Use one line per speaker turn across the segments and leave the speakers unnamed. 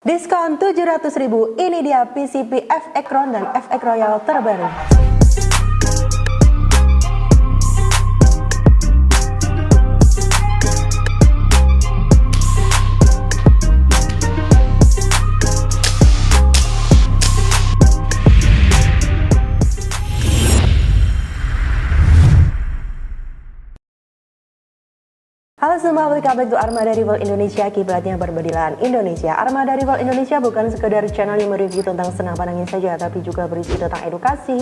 Diskon 700.000, ini dia PCP FX Crown dan FX Royal terbaru. Halo semua, welcome back to Armada Rival Indonesia, kiblatnya berbedilan Indonesia. Armada Rival Indonesia bukan sekedar channel yang mereview tentang senam angin saja, tapi juga berisi tentang edukasi,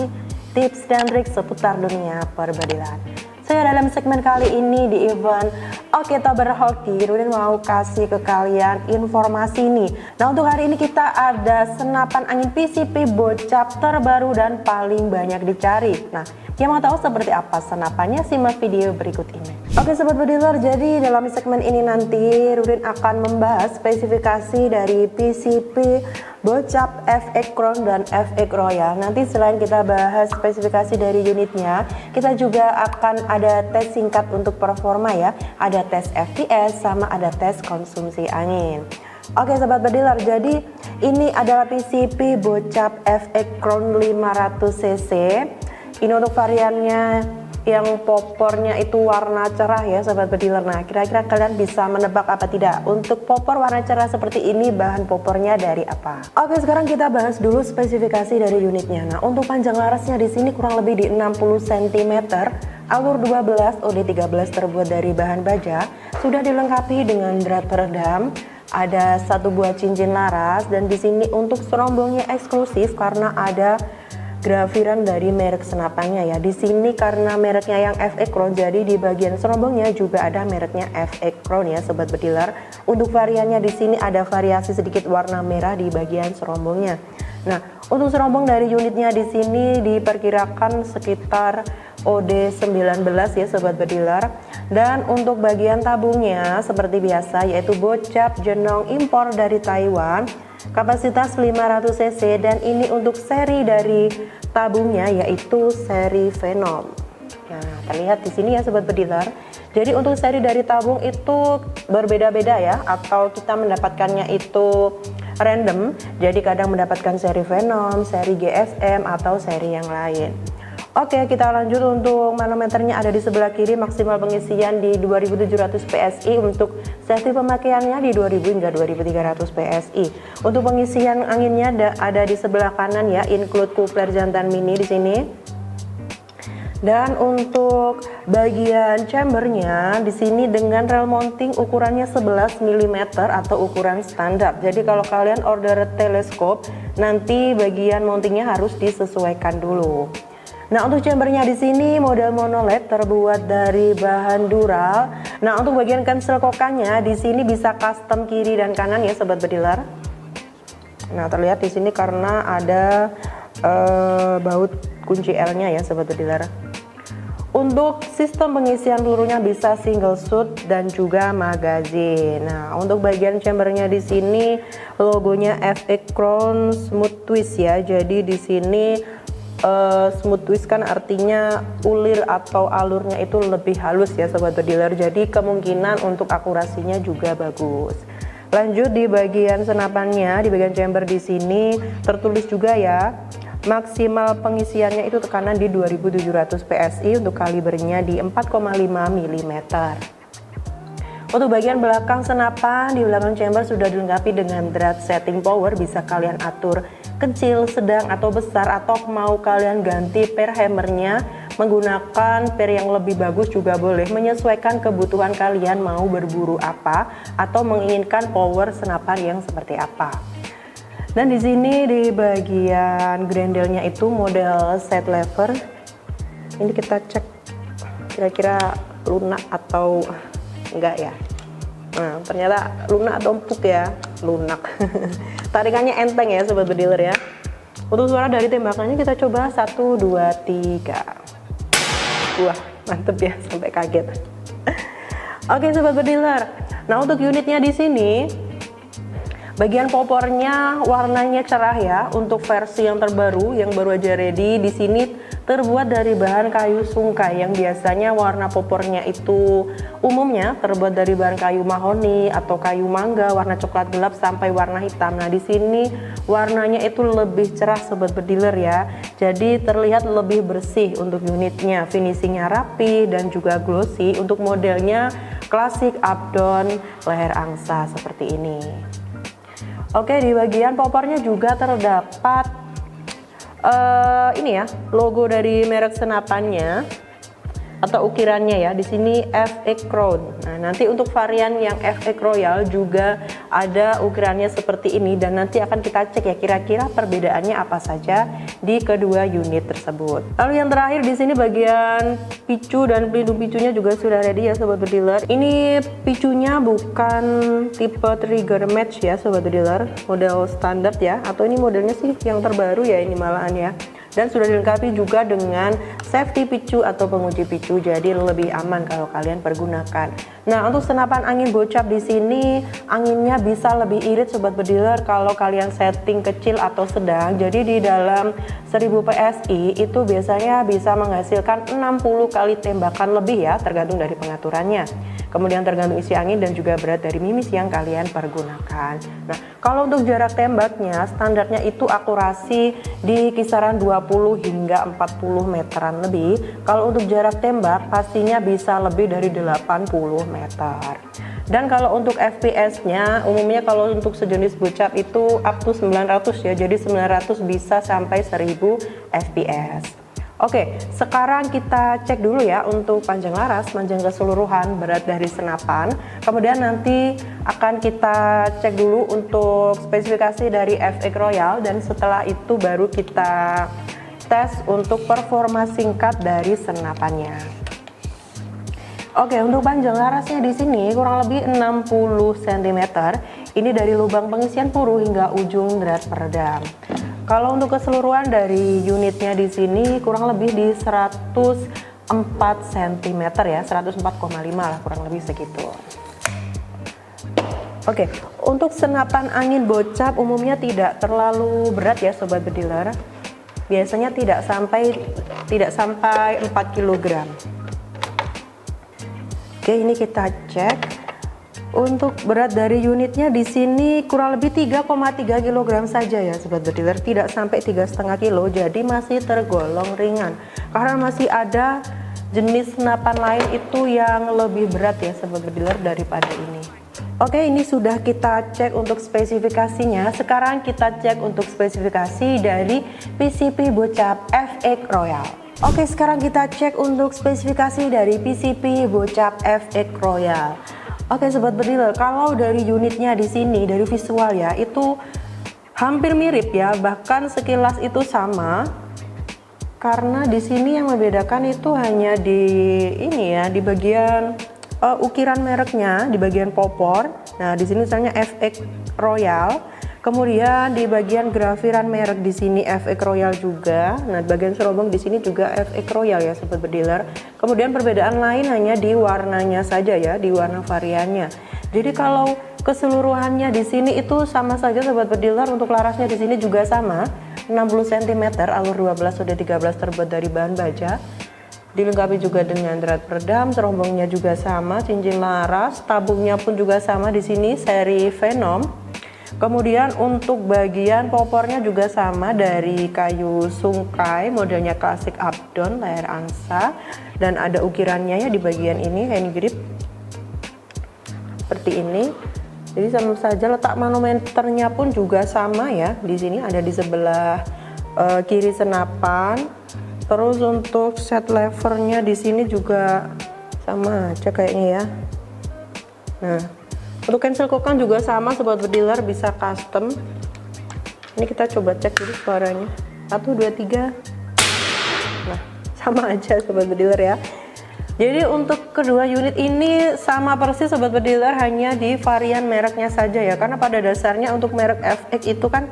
tips, dan trik seputar dunia perbedilan. Saya dalam segmen kali ini di event Oktober Hoki, Rudin mau kasih ke kalian informasi nih. Nah, untuk hari ini kita ada senapan angin PCP bocap terbaru dan paling banyak dicari. Nah, yang mau tahu seperti apa senapannya, simak video berikut ini. Oke sobat bediler, jadi dalam segmen ini nanti Rudin akan membahas spesifikasi dari PCP bocap FX Crown dan FX Royal. Nanti selain kita bahas spesifikasi dari unitnya, kita juga akan ada tes singkat untuk performa ya. Ada tes FPS sama ada tes konsumsi angin. Oke sobat bediler, jadi ini adalah PCP bocap FX Crown 500cc. Ini untuk variannya yang popornya itu warna cerah ya sobat bediler. Nah, kira-kira kalian bisa menebak apa tidak? Untuk popor warna cerah seperti ini, bahan popornya dari apa? Oke, sekarang kita bahas dulu spesifikasi dari unitnya. Nah, untuk panjang larasnya di sini kurang lebih di 60 cm, alur 12, OD13 terbuat dari bahan baja, sudah dilengkapi dengan drat peredam, ada satu buah cincin laras, dan di sini untuk serombongnya eksklusif karena ada grafiran dari merek senapannya ya. Di sini karena mereknya yang FX Crown, jadi di bagian serombongnya juga ada mereknya FX Crown ya sobat bediler. Untuk variannya di sini ada variasi sedikit warna merah di bagian serombongnya. Nah, untuk serombong dari unitnya di sini diperkirakan sekitar OD19 ya sobat bediler. Dan untuk bagian tabungnya seperti biasa yaitu bocap jenong impor dari Taiwan. Kapasitas 500 cc dan ini untuk seri dari tabungnya yaitu seri Venom. Nah, terlihat di sini ya sobat bediler. Jadi untuk seri dari tabung itu berbeda-beda ya, atau kita mendapatkannya itu random. Jadi kadang mendapatkan seri Venom, seri GSM atau seri yang lain. Oke, kita lanjut. Untuk manometernya ada di sebelah kiri, maksimal pengisian di 2700 PSI, untuk safety pemakaiannya di 2000 hingga 2300 PSI. Untuk pengisian anginnya ada di sebelah kanan ya, include coupler jantan mini di sini. Dan untuk bagian chambernya di sini dengan rel mounting ukurannya 11 mm atau ukuran standar. Jadi kalau kalian order teleskop, nanti bagian mountingnya harus disesuaikan dulu. Nah, untuk chambernya di sini model monoled terbuat dari bahan dural. Nah, untuk bagian cancel kokannya di sini bisa custom kiri dan kanan ya sobat bediler. Nah, terlihat di sini karena ada baut kunci L-nya ya sobat bediler. Untuk sistem pengisian pelurunya bisa single shoot dan juga magazine. Nah, untuk bagian chambernya di sini logonya FX Crown Smooth Twist ya. Jadi di sini smooth twist kan artinya ulir atau alurnya itu lebih halus ya sobat bediler, jadi kemungkinan untuk akurasinya juga bagus. Lanjut di bagian senapannya, di bagian chamber di sini tertulis juga ya, maksimal pengisiannya itu tekanan di 2700 PSI, untuk kalibernya di 4,5 mm. Untuk bagian belakang senapan, di belakang chamber sudah dilengkapi dengan drat setting power, bisa kalian atur kecil, sedang, atau besar, atau mau kalian ganti per hammernya menggunakan per yang lebih bagus juga boleh, menyesuaikan kebutuhan kalian mau berburu apa atau menginginkan power senapan yang seperti apa. Dan di sini di bagian grendelnya itu model set lever. Ini kita cek kira-kira lunak atau enggak ya. Nah, ternyata lunak atau empuk ya, lunak. Tarikannya enteng ya sobat bediler ya. Untuk suara dari tembakannya kita coba 1, 2, 3. Wah, mantep ya, sampai kaget. Oke sobat bediler. Nah, untuk unitnya di sini bagian popornya warnanya cerah ya. Untuk versi yang terbaru yang baru aja ready, di sini terbuat dari bahan kayu sungkai yang biasanya warna popornya itu umumnya terbuat dari bahan kayu mahoni atau kayu mangga warna coklat gelap sampai warna hitam. Nah, di sini warnanya itu lebih cerah sobat bediler ya. Jadi terlihat lebih bersih untuk unitnya, finishingnya rapi dan juga glossy. Untuk modelnya klasik up-down leher angsa seperti ini. Oke, di bagian popornya juga terdapat ini ya, logo dari merek senapannya atau ukirannya ya. Di sini FX Crown. Nah, nanti untuk varian yang FX Royal juga ada ukirannya seperti ini dan nanti akan kita cek ya kira-kira perbedaannya apa saja di kedua unit tersebut. Lalu yang terakhir di sini bagian picu dan pelindung picunya juga sudah ready ya sobat bediler. Ini picunya bukan tipe trigger match ya sobat bediler, model standar ya, atau ini modelnya sih yang terbaru ya ini malahan ya. Dan sudah dilengkapi juga dengan safety picu atau pengunci picu, jadi lebih aman kalau kalian pergunakan. Nah, untuk senapan angin bocap di sini anginnya bisa lebih irit sobat bediler kalau kalian setting kecil atau sedang. Jadi di dalam 1000 PSI itu biasanya bisa menghasilkan 60 kali tembakan lebih ya, tergantung dari pengaturannya. Kemudian tergantung isi angin dan juga berat dari mimis yang kalian pergunakan. Nah, kalau untuk jarak tembaknya standarnya itu akurasi di kisaran 20 hingga 40 meteran lebih. Kalau untuk jarak tembak pastinya bisa lebih dari 80 meter. Dan kalau untuk FPS-nya umumnya kalau untuk sejenis bocap itu up to 900 ya. Jadi 900 bisa sampai 1000 FPS. Oke, sekarang kita cek dulu ya untuk panjang laras, panjang keseluruhan, berat dari senapan. Kemudian nanti akan kita cek dulu untuk spesifikasi dari FX Royal dan setelah itu baru kita tes untuk performa singkat dari senapannya. Oke, untuk panjang larasnya di sini kurang lebih 60 cm. Ini dari lubang pengisian peluru hingga ujung drat peredam. Kalau untuk keseluruhan dari unitnya di sini kurang lebih di 104 cm ya, 104,5 lah kurang lebih segitu. Oke, untuk senapan angin bocap umumnya tidak terlalu berat ya sobat bediler. Biasanya tidak sampai 4 kg. Oke, ini kita cek. Untuk berat dari unitnya di sini kurang lebih 3,3 kg saja ya sobat bediler, tidak sampai 3,5 kg, jadi masih tergolong ringan. Karena masih ada jenis senapan lain itu yang lebih berat ya sobat bediler daripada ini. Oke, ini sudah kita cek untuk spesifikasinya. Sekarang kita cek untuk spesifikasi dari PCP bocap FX Royal. Oke, sekarang kita cek untuk spesifikasi dari PCP bocap FX Royal. Oke sobat bediler, kalau dari unitnya di sini dari visual ya itu hampir mirip ya, bahkan sekilas itu sama. Karena di sini yang membedakan itu hanya di ini ya, di bagian ukiran mereknya, di bagian popor. Nah, di sini misalnya FX Royal. Kemudian di bagian grafiran merek di sini FX Royal juga. Nah, bagian serobong di sini juga FX Royal ya sobat bediler. Kemudian perbedaan lain hanya di warnanya saja ya, di warna variannya. Jadi kalau keseluruhannya di sini itu sama saja sobat bediler. Untuk larasnya di sini juga sama, 60 cm, alur 12 sudah 13 terbuat dari bahan baja. Dilengkapi juga dengan drat peredam, serombongnya juga sama, cincin laras, tabungnya pun juga sama di sini seri Venom. Kemudian untuk bagian popornya juga sama dari kayu sungkai, modelnya klasik up-down leher angsa, dan ada ukirannya ya di bagian ini hand grip seperti ini. Jadi sama saja, letak manometernya pun juga sama ya. Di sini ada di sebelah kiri senapan. Terus untuk set levernya di sini juga sama aja kayaknya ya. Nah, untuk cancel kokang juga sama sobat bediler, bisa custom. Ini kita coba cek dulu suaranya. 1, 2, 3. Nah, sama aja sobat bediler ya. Jadi untuk kedua unit ini sama persis sobat bediler, hanya di varian mereknya saja ya. Karena pada dasarnya untuk merek FX itu kan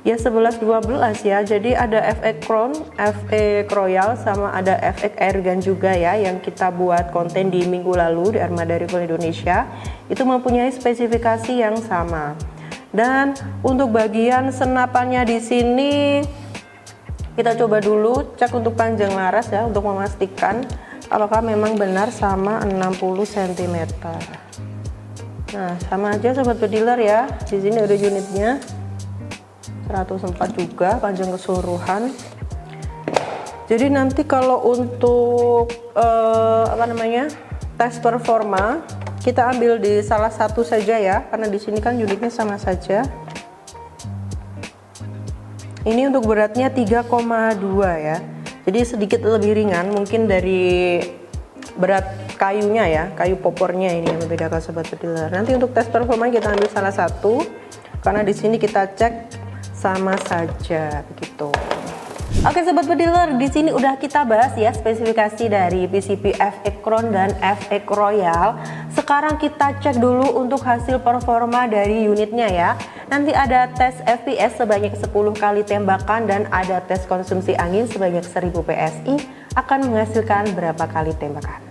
ya 11-12 ya. Jadi ada FX Crown, FX Royal, sama ada FX Airgun juga ya, yang kita buat konten di minggu lalu di Armada Rifle Indonesia. Itu mempunyai spesifikasi yang sama. Dan untuk bagian senapannya di sini Kita coba dulu cek untuk panjang laras ya, untuk memastikan apakah memang benar sama 60 cm. Nah, sama aja sobat bediler ya. Di sini ada unitnya 104 juga panjang keseluruhan. Jadi nanti kalau untuk tes performa, kita ambil di salah satu saja ya, karena di sini kan unitnya sama saja. Ini untuk beratnya 3,2 ya, jadi sedikit lebih ringan mungkin dari berat kayunya ya, kayu popornya ini yang membedakan sobat bediler. Nanti untuk tes performa kita ambil salah satu, karena di sini kita cek sama saja begitu. Oke sobat bediler, di sini udah kita bahas ya spesifikasi dari PCP F-Ecron dan F-Ec Royal. Sekarang kita cek dulu untuk hasil performa dari unitnya ya. Nanti ada tes FPS sebanyak 10 kali tembakan dan ada tes konsumsi angin sebanyak 1000 PSI akan menghasilkan berapa kali tembakan.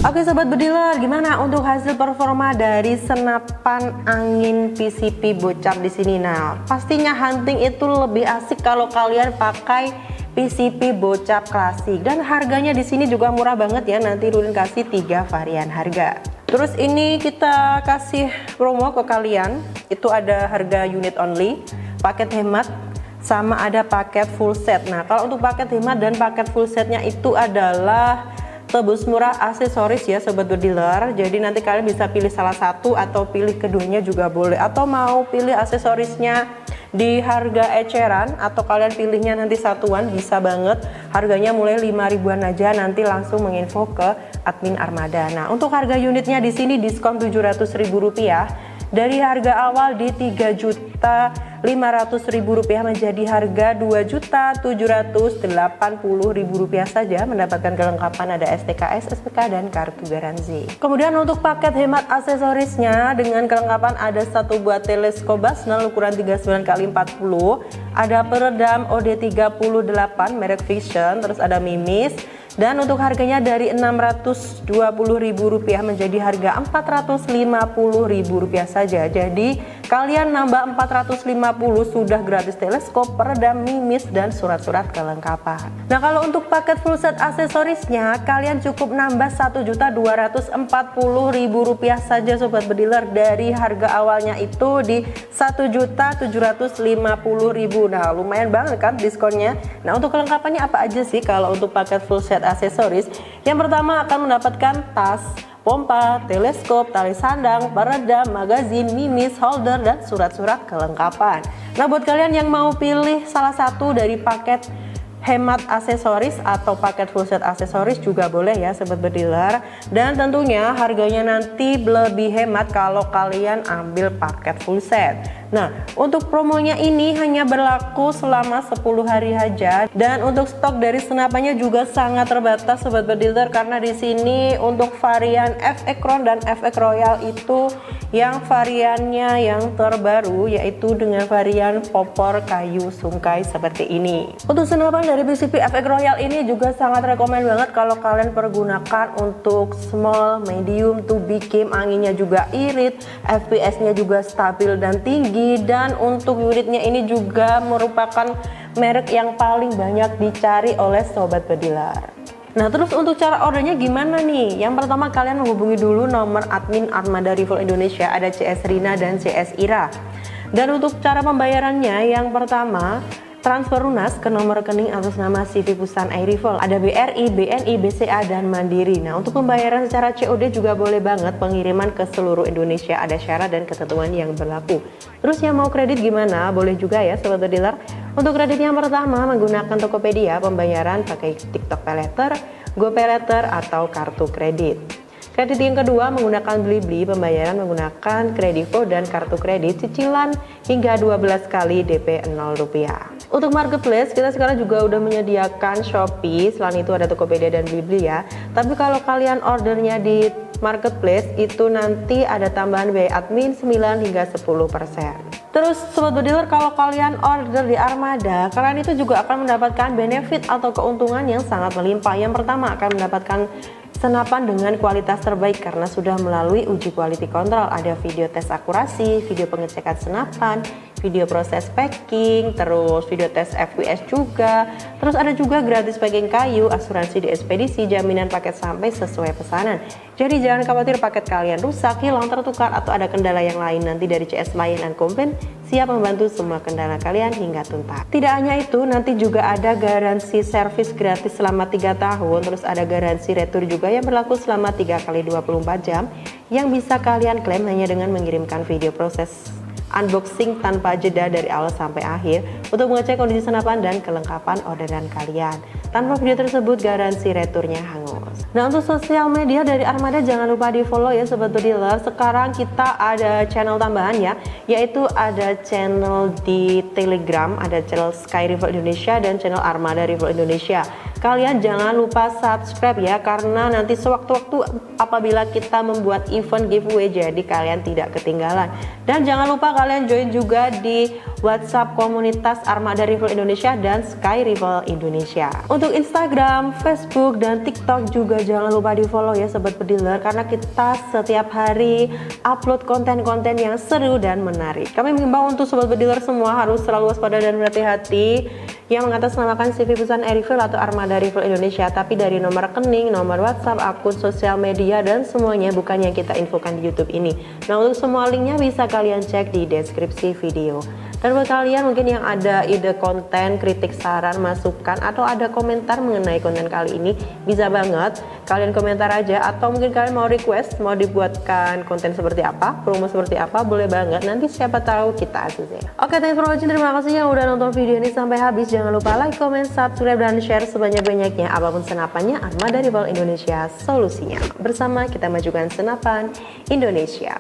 Oke sobat bediler, gimana untuk hasil performa dari senapan angin PCP Bocap di sini? Nah, pastinya hunting itu lebih asik kalau kalian pakai PCP Bocap klasik, dan harganya di sini juga murah banget ya. Nanti Rudin kasih 3 varian harga. Terus ini kita kasih promo ke kalian, itu ada harga unit only, paket hemat, sama ada paket full set. Nah, kalau untuk paket hemat dan paket full setnya itu adalah tebus murah aksesoris ya sobat bediler. Jadi nanti kalian bisa pilih salah satu atau pilih keduanya juga boleh, atau mau pilih aksesorisnya di harga eceran atau kalian pilihnya nanti satuan bisa banget. Harganya mulai 5 ribuan aja, nanti langsung menginfo ke admin Armada. Nah, untuk harga unitnya di sini diskon Rp700.000 dari harga awal di Rp3.500.000 menjadi harga Rp2.780.000 saja, mendapatkan kelengkapan ada STKS, SPK, dan kartu garansi. Kemudian untuk paket hemat aksesorisnya dengan kelengkapan ada satu buah teleskop Basnel ukuran 39x40, ada peredam OD38 merek Vision, terus ada mimis. Dan untuk harganya dari Rp620.000 menjadi harga Rp450.000 saja. Jadi kalian nambah 450 sudah gratis teleskop, peredam, mimis, dan surat-surat kelengkapan. Nah, kalau untuk paket full set aksesorisnya kalian cukup nambah Rp1.240.000 saja sobat bediler, dari harga awalnya itu di Rp1.750.000. Nah, lumayan banget kan diskonnya. Nah, untuk kelengkapannya apa aja sih kalau untuk paket full set aksesoris? Yang pertama akan mendapatkan tas, pompa, teleskop, tali sandang, peredam, magazin, mimis, holder, dan surat-surat kelengkapan. Nah, buat kalian yang mau pilih salah satu dari paket hemat aksesoris atau paket full set aksesoris juga boleh ya sobat bediler, dan tentunya harganya nanti lebih hemat kalau kalian ambil paket full set. Nah, untuk promonya ini hanya berlaku selama 10 hari saja, dan untuk stok dari senapannya juga sangat terbatas sobat bediler, karena di sini untuk varian F-Ecron dan F-Ec Royal itu yang variannya yang terbaru, yaitu dengan varian popor kayu sungkai seperti ini. Untuk senapan dari PCP F-Ec Royal ini juga sangat rekomen banget kalau kalian pergunakan untuk small, medium to big game. Anginnya juga irit, FPS-nya juga stabil dan tinggi, dan untuk unitnya ini juga merupakan merek yang paling banyak dicari oleh sobat bediler. Nah, terus untuk cara ordernya gimana nih? Yang pertama kalian menghubungi dulu nomor admin Armada Rifle Indonesia, ada CS Rina dan CS Ira. Dan untuk cara pembayarannya, yang pertama transfer lunas ke nomor rekening atas nama CV Perusahaan iRival. Ada BRI, BNI, BCA, dan Mandiri. Nah, untuk pembayaran secara COD juga boleh banget pengiriman ke seluruh Indonesia. Ada syarat dan ketentuan yang berlaku. Terus yang mau kredit gimana? Boleh juga ya Sobat Dealer. Untuk kredit yang pertama menggunakan Tokopedia, pembayaran pakai TikTok Pay Later, GoPay Later, atau kartu kredit. Kredit yang kedua menggunakan Blibli, pembayaran menggunakan Kredivo dan kartu kredit, cicilan hingga 12 kali DP 0 rupiah. Untuk marketplace, kita sekarang juga udah menyediakan Shopee, selain itu ada Tokopedia dan Blibli ya. Tapi kalau kalian ordernya di marketplace itu nanti ada tambahan biaya admin 9 hingga 10%. Terus Sobat Bediler, kalau kalian order di Armada, kalian itu juga akan mendapatkan benefit atau keuntungan yang sangat melimpah. Yang pertama akan mendapatkan senapan dengan kualitas terbaik karena sudah melalui uji quality control. Ada video tes akurasi, video pengecekan senapan, video proses packing, terus video tes FQS juga. Terus ada juga gratis packing kayu, asuransi di ekspedisi, jaminan paket sampai sesuai pesanan. Jadi jangan khawatir paket kalian rusak, hilang, tertukar, atau ada kendala yang lain. Nanti dari CS Layanan Komplain siap membantu semua kendala kalian hingga tuntas. Tidak hanya itu, nanti juga ada garansi servis gratis selama 3 tahun. Terus ada garansi retur juga yang berlaku selama 3 kali 24 jam yang bisa kalian klaim hanya dengan mengirimkan video proses unboxing tanpa jeda dari awal sampai akhir untuk mengecek kondisi senapan dan kelengkapan orderan kalian. Tanpa video tersebut garansi returnya hangus. Nah, untuk sosial media dari Armada jangan lupa di follow ya Sobat Bediler. Sekarang kita ada channel tambahan ya, yaitu ada channel di Telegram, ada channel Sky Rival Indonesia dan channel Armada Rival Indonesia. Kalian jangan lupa subscribe ya, karena nanti sewaktu-waktu apabila kita membuat event giveaway jadi kalian tidak ketinggalan. Dan jangan lupa kalian join juga di WhatsApp komunitas Armada Rival Indonesia dan Sky Rival Indonesia. Untuk Instagram, Facebook, dan TikTok juga jangan lupa di follow ya Sobat Bediler, karena kita setiap hari upload konten-konten yang seru dan menarik. Kami mengimbau untuk Sobat Bediler semua harus selalu waspada dan berhati-hati yang mengatasnamakan CV Perusahaan iRival atau Armada Rival Indonesia, tapi dari nomor rekening, nomor WhatsApp, akun sosial media, dan semuanya bukan yang kita infokan di YouTube ini. Nah, untuk semua linknya bisa kalian cek di deskripsi video. Dan buat kalian mungkin yang ada ide konten, kritik, saran, masukan, atau ada komentar mengenai konten kali ini, bisa banget kalian komentar aja, atau mungkin kalian mau request, mau dibuatkan konten seperti apa, promo seperti apa, boleh banget, nanti siapa tahu kita asusnya. Oke, thanks for watching, terima kasih yang udah nonton video ini sampai habis. Jangan lupa like, comment, subscribe, dan share sebanyak-banyaknya. Apapun senapannya, Armada Rival Indonesia solusinya. Bersama kita majukan senapan Indonesia.